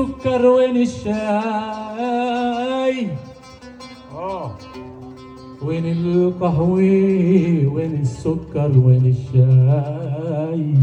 السكر وين الشاي؟ وين القهوة؟ وين السكر؟ وين الشاي؟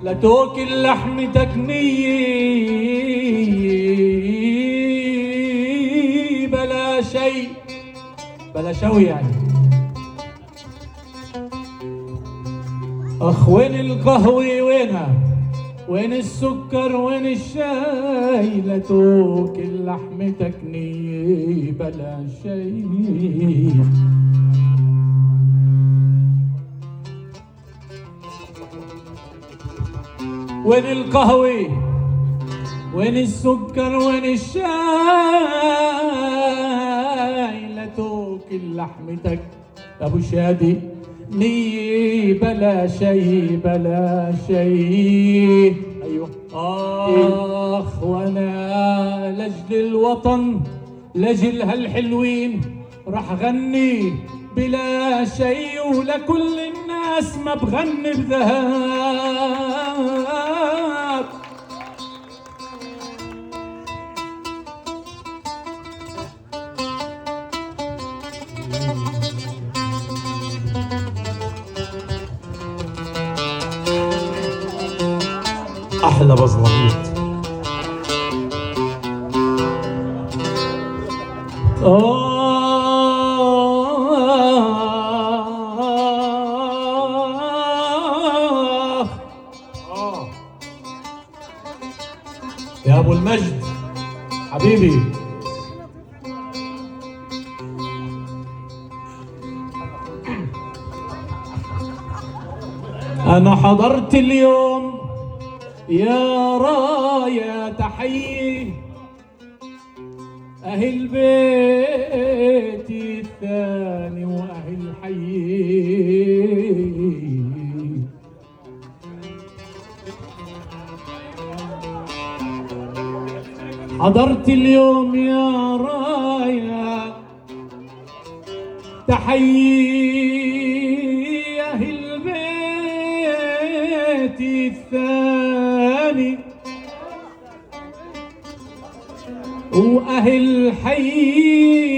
لا توكل لحمتك نية بلا شي بلا شوي يعني. اخ وين القهوة؟ وينها؟ وين السكر؟ وين الشاي؟ لا توكل لحمتك نية بلا شي. وين القهوة؟ وين السكر؟ وين الشاي؟ لا توكل لحمتك ابو شادي نية بلا شي بلا شي. ايوه اخ وانا لاجل الوطن لاجل هالحلوين رح غني بلا شي، ولكل الناس ما بغني بذهب. احلى بزلميت. يا ابو المجد حبيبي، انا حضرت اليوم يا راية تحيي أهل بيتي الثاني وأهل حيي. حضرت اليوم يا راية تحيي أهل بيتي الثاني وأهل حي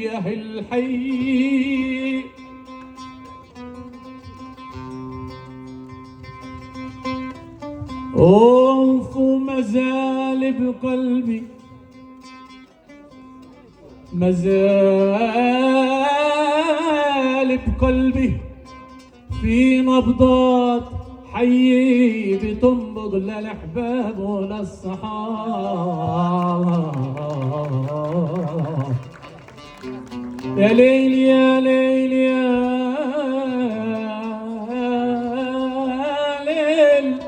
أهل حي. أوف مازال بقلبي مازال بقلبي في نبضات حي بتنبض للأحباب وللصحاب. يا ليل يا ليل يا ليل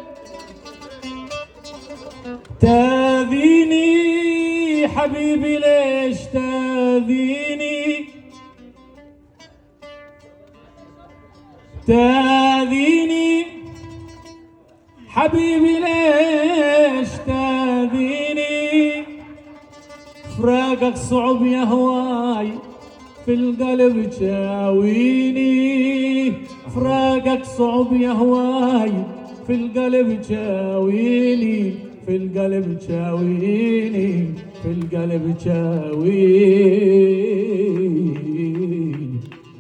تاذيني حبيبي ليش تاذيني تاذيني حبيبي ليش تاذيني؟ فراقك صعب يا هواي في القلب تشاويني. فراقك صعب يا هواي في القلب تشاويني. في القلب تشاويني. في القلب تشاويني.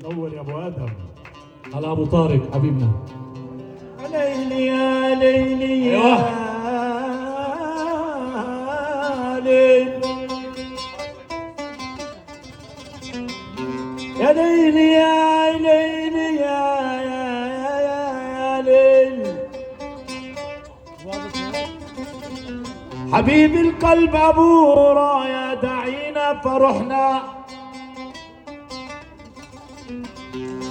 نور يا ابو ادم. على ابو طارق حبيبنا. ليلي يا ليلي يا ليل يا ليلي يا ليلي يا ليل. حبيب القلب ابو راية دعينا فرحنا.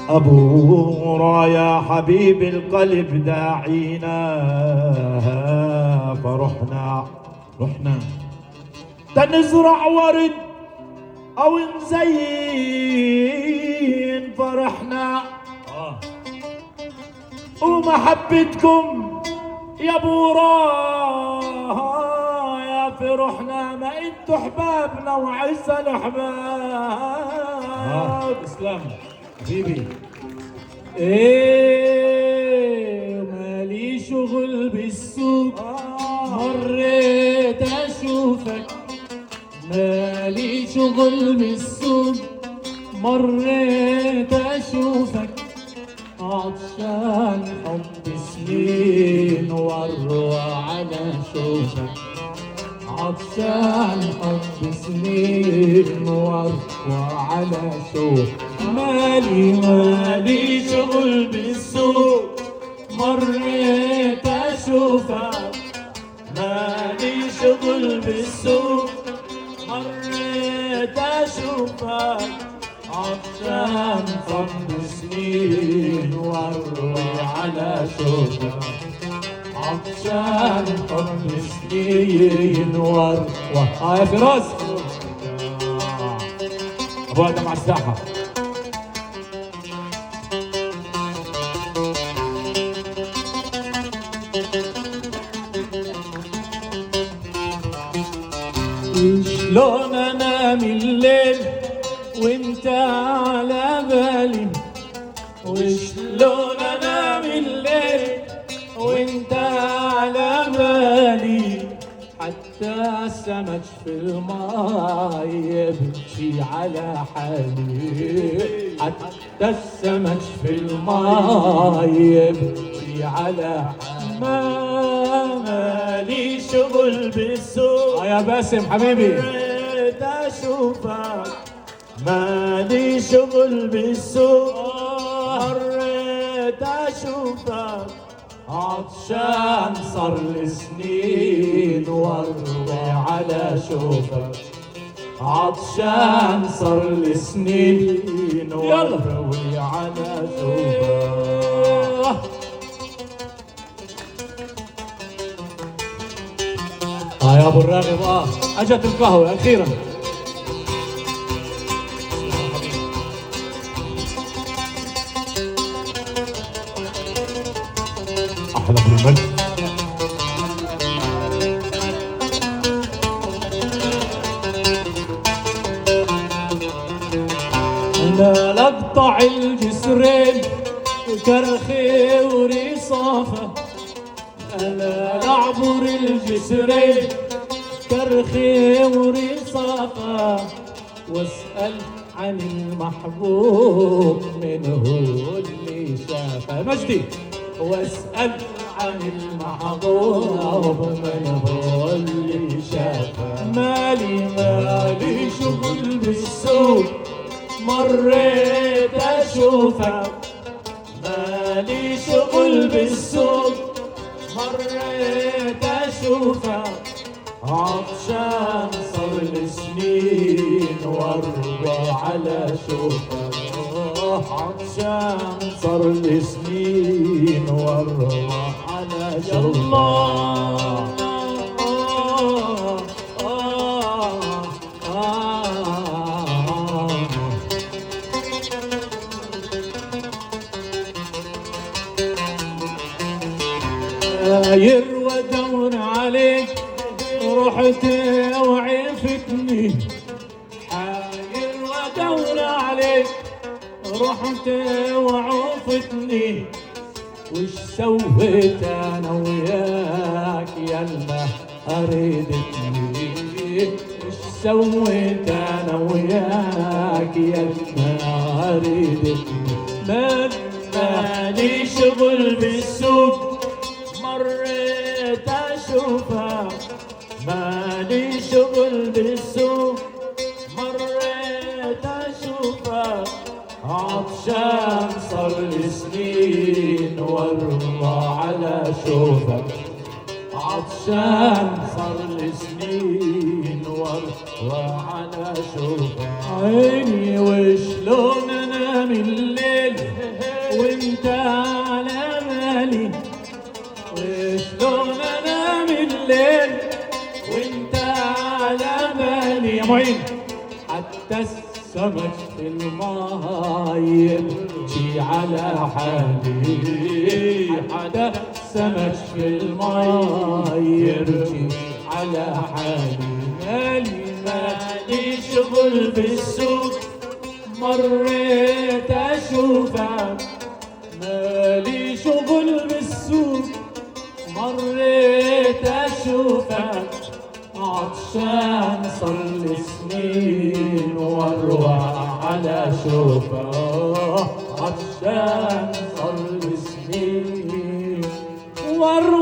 أبو راية حبيب القلب داعينا فرحنا. رحنا تنزرع ورد أو نزين فرحنا. ومحبتكم يا أبو راية فرحنا. ما انتو حبابنا وعز الأحباب. اسلام حبيبي. ايه مالي شغل بالسوق بالسوق مريت اشوفك مالي شغل بالسوق مريت اشوفك عطشان حب سنين واروى على شوفك عطشان حب سنين واروى على شوفك مالي شغل بالسوق مريت اشوفك مالي شغل بالسوق مريت اشوفك عطشان حب سنين واروي على شوفك عطشان حب سنين واروي يا فراس ابو ادم على الساحه شلون انام الليل وانت على بالي وشلون انام الليل وانت على بالي حتى السمك في الماء يبكي على حالي حتى السمك في الماء يبكي على حالي مالي شغل بالسوق يا باسم حبيبي مريت اشوفك مالي شغل بالسوق مريت اشوفك عطشان صار لي سنين واروي على شوفك عطشان صار لي سنين واروي على شوفك يا ابو الراغب اجت القهوه اخيرا احلى من الملك. انا لقطع الجسرين كرخي ورصافه انا لعبر الجسرين كرخي ورصافه واسال عن المحبوب من هو اللي شافه مجدي واسال عن المحبوب من هو اللي شافه مالي شغل بالسوق مريت اشوفك مالي شغل بالسوق مريت اشوفك عطشان صار لي سنين واروى على شوفك عطشان صار لي سنين واروى على شوفك داير وادور عليك رحت وعفتني حاير وادور عليك رحت وعفتني وش سويت انا وياك يلا اريدتني وش سويت انا وياك يلا اريدتني مالي شغل بالسوق مريت اشوفك مالي شغل بالسوق مريت اشوفك عطشان صار لي سنين واروى على شوفك عطشان صار لي سنين واروى على شوفك عيني وشلون انام الليل وانت على بالي وشلون انام الليل وانت على بالي يا معين حتى السمك في الماء يبكي على حالي حتى السمك في الماء يبكي على حالي مالي شغل بالسوق مريت اشوفك مالي شغل بالسوق مريت اشوفك عطشان صار لي سنين واروح على اشوفك عطشان صار لي سنين واروح